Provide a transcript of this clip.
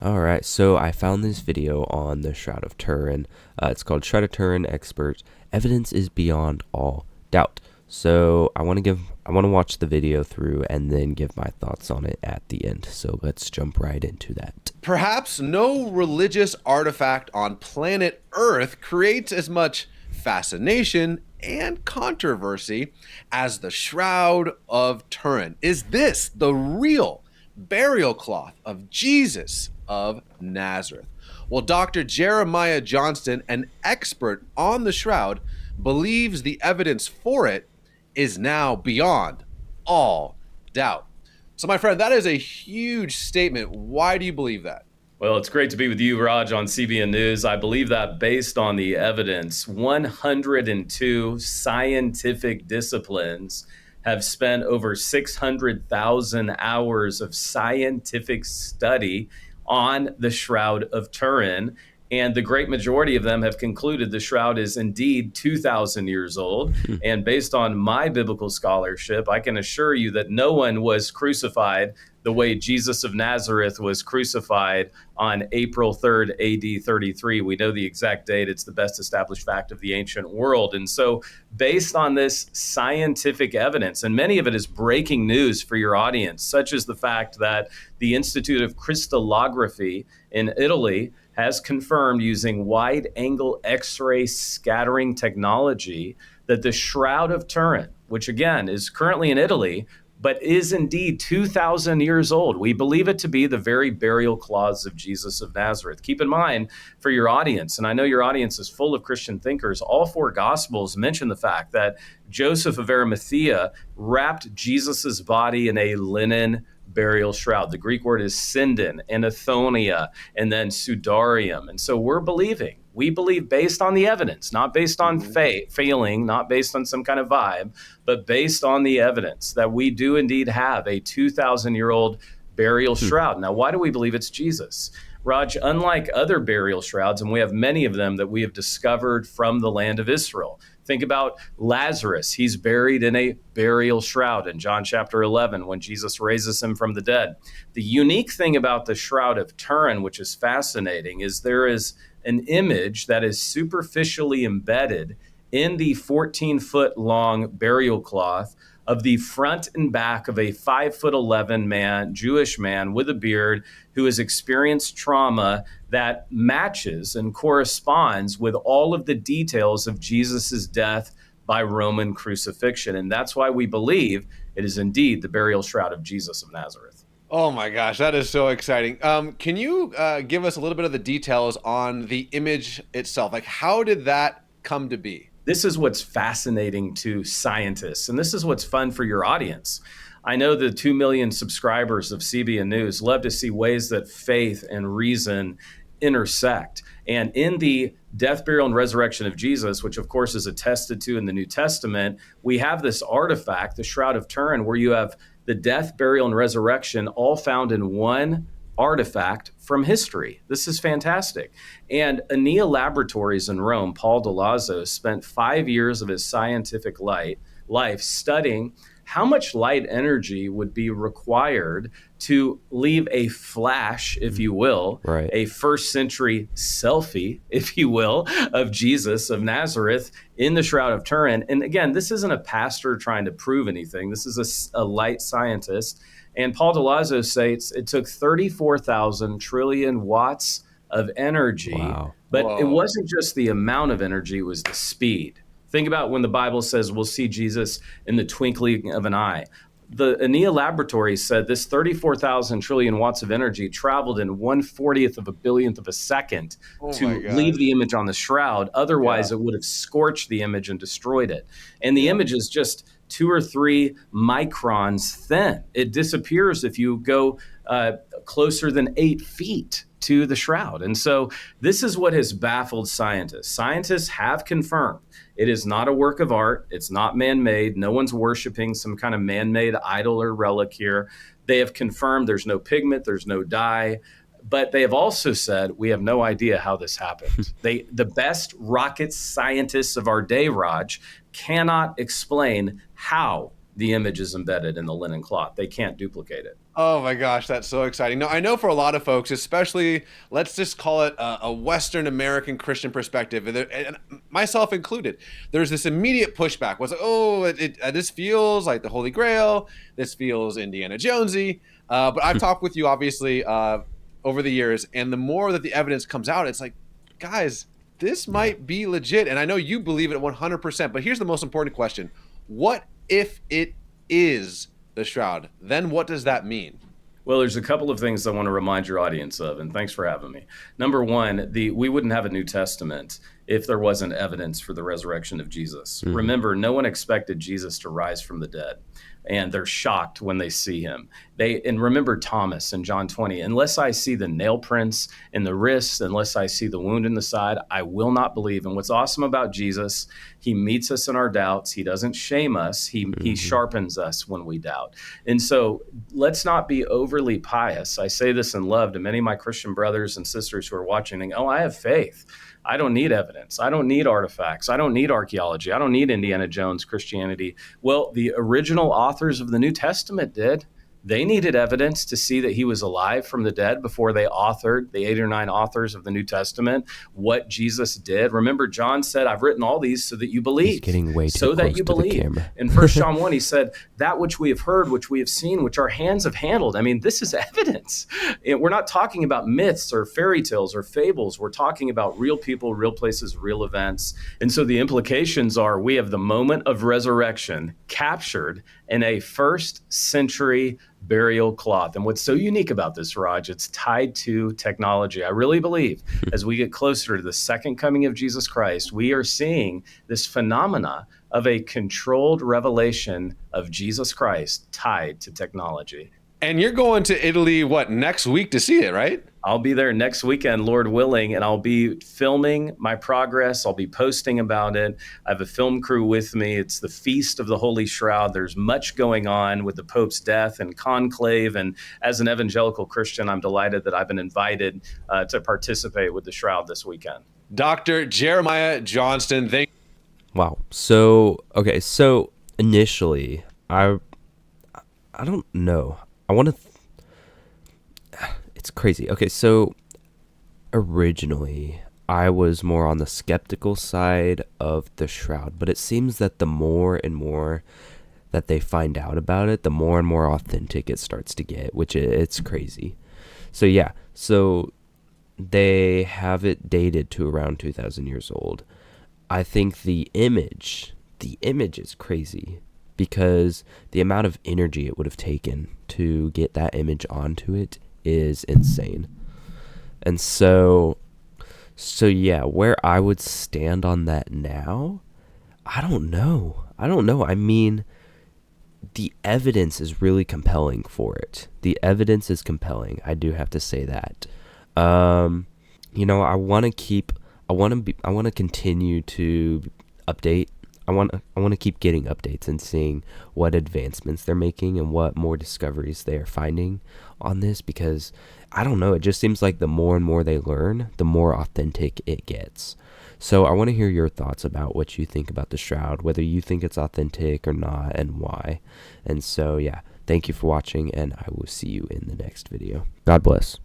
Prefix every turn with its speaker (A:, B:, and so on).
A: All right, so I found this video on the Shroud of Turin. It's called Shroud of Turin Expert. Evidence is beyond all doubt. So I want to watch the video through and then give my thoughts on it at the end. So let's jump right into that.
B: Perhaps no religious artifact on planet Earth creates as much fascination and controversy as the Shroud of Turin. Is this the real burial cloth of Jesus of Nazareth? Well, Dr. Jeremiah Johnston, an expert on the shroud, believes the evidence for it is now beyond all doubt. So, my friend, that is a huge statement. Why do you believe that?
C: Well, it's great to be with you, Raj, on CBN News. I believe that based on the evidence, 102 scientific disciplines have spent over 600,000 hours of scientific study on the Shroud of Turin. And the great majority of them have concluded the shroud is indeed 2,000 years old. And based on my biblical scholarship, I can assure you that no one was crucified the way Jesus of Nazareth was crucified on April 3rd, AD 33. We know the exact date. It's the best established fact of the ancient world. And so based on this scientific evidence, and many of it is breaking news for your audience, such as the fact that the Institute of Crystallography in Italy has confirmed using wide-angle X-ray scattering technology that the Shroud of Turin, which again is currently in Italy, but is indeed 2,000 years old. We believe it to be the very burial cloths of Jesus of Nazareth. Keep in mind for your audience, and I know your audience is full of Christian thinkers, all four Gospels mention the fact that Joseph of Arimathea wrapped Jesus's body in a linen burial shroud. The Greek word is sindon, anathonia, and then sudarium. And so we believe based on the evidence, not based on failing, not based on some kind of vibe, but based on the evidence that we do indeed have a 2,000-year-old burial shroud. Now, why do we believe it's Jesus? Raj, unlike other burial shrouds, and we have many of them that we have discovered from the land of Israel. Think about Lazarus. He's buried in a burial shroud in John chapter 11 when Jesus raises him from the dead. The unique thing about the Shroud of Turin, which is fascinating, is there is an image that is superficially embedded in the 14-foot long burial cloth of the front and back of a 5'11" man, Jewish man with a beard who has experienced trauma that matches and corresponds with all of the details of Jesus's death by Roman crucifixion. And that's why we believe it is indeed the burial shroud of Jesus of Nazareth.
B: Oh my gosh, that is so exciting. Can you give us a little bit of the details on the image itself? Like, how did that come to be?
C: This is what's fascinating to scientists, and this is what's fun for your audience. I know the 2 million subscribers of CBN News love to see ways that faith and reason intersect. And in the death, burial, and resurrection of Jesus, which of course is attested to in the New Testament, we have this artifact, the Shroud of Turin, where you have the death, burial, and resurrection all found in one artifact from history. This is fantastic. And Enea Laboratories in Rome, Paul Delazzo, spent 5 years of his scientific life studying how much light energy would be required to leave a flash, if you will,
A: Right.
C: a first century selfie, if you will, of Jesus of Nazareth in the Shroud of Turin. And again, this isn't a pastor trying to prove anything. This is a light scientist. And Paul Delazzo states it took 34,000 trillion watts of energy.
A: Wow.
C: But
B: Whoa.
C: it wasn't just the amount of energy, it was the speed. Think about when the Bible says we'll see Jesus in the twinkling of an eye. The Enea Laboratory said this 34,000 trillion watts of energy traveled in 1/40th of a billionth of a second
B: Oh my
C: to
B: gosh.
C: leave the image on the shroud. Otherwise, it would have scorched the image and destroyed it. And the image is just 2 or 3 microns thin. It disappears if you go closer than 8 feet to the shroud. And so this is what has baffled scientists. Scientists have confirmed it is not a work of art. It's not man-made. No one's worshiping some kind of man-made idol or relic here. They have confirmed there's no pigment, there's no dye. But they have also said, we have no idea how this happened. The best rocket scientists of our day, Raj, cannot explain how the image is embedded in the linen cloth. They can't duplicate it.
B: Oh my gosh, that's so exciting. No, I know for a lot of folks, especially, let's just call it a Western American Christian perspective, and myself included, there's this immediate pushback. Was like, oh, this feels like the Holy Grail. This feels Indiana Jonesy. But I've talked with you, obviously, over the years, and the more that the evidence comes out, it's like, guys, this might be legit. And I know you believe it 100%, but here's the most important question. What if it is the Shroud? Then what does that mean?
C: Well, there's a couple of things I want to remind your audience of, and thanks for having me. Number one, we wouldn't have a New Testament if there wasn't evidence for the resurrection of Jesus. Mm-hmm. Remember, no one expected Jesus to rise from the dead, and they're shocked when they see him. And remember Thomas in John 20, unless I see the nail prints in the wrists, unless I see the wound in the side, I will not believe. And what's awesome about Jesus, he meets us in our doubts. He doesn't shame us. He sharpens us when we doubt. And so let's not be overly pious. I say this in love to many of my Christian brothers and sisters who are watching, think, oh, I have faith. I don't need evidence. I don't need artifacts. I don't need archaeology. I don't need Indiana Jones Christianity. Well, the original authors of the New Testament did. They needed evidence to see that he was alive from the dead before they authored, the 8 or 9 authors of the New Testament, what Jesus did. Remember, John said, I've written all these so that you believe.
A: He's getting way too
C: so
A: close
C: that you
A: to
C: believe.
A: the camera.
C: In 1 John 1, he said, that which we have heard, which we have seen, which our hands have handled. I mean, this is evidence. We're not talking about myths or fairy tales or fables. We're talking about real people, real places, real events. And so the implications are we have the moment of resurrection captured in a 1st century burial cloth. And what's so unique about this, Raj, it's tied to technology. I really believe as we get closer to the second coming of Jesus Christ, we are seeing this phenomena of a controlled revelation of Jesus Christ tied to technology.
B: And you're going to Italy, next week to see it, right?
C: I'll be there next weekend, Lord willing, and I'll be filming my progress. I'll be posting about it. I have a film crew with me. It's the Feast of the Holy Shroud. There's much going on with the Pope's death and conclave. And as an evangelical Christian, I'm delighted that I've been invited to participate with the Shroud this weekend.
B: Dr. Jeremiah Johnston, thank you.
A: Wow. So initially, I don't know. It's crazy. Okay, so originally I was more on the skeptical side of the Shroud, but it seems that the more and more that they find out about it, the more and more authentic it starts to get, which it's crazy. So yeah, so they have it dated to around 2,000 years old. I think the image is crazy because the amount of energy it would have taken to get that image onto it is insane. And so yeah, where I would stand on that now, I don't know. I mean, the evidence is really compelling for it. The evidence is compelling. I do have to say that. I want to continue to update. I want to keep getting updates and seeing what advancements they're making and what more discoveries they are finding on this, because I don't know, it just seems like the more and more they learn, the more authentic it gets. So I want to hear your thoughts about what you think about the Shroud, whether you think it's authentic or not, and why. And so yeah, thank you for watching, and I will see you in the next video. God bless.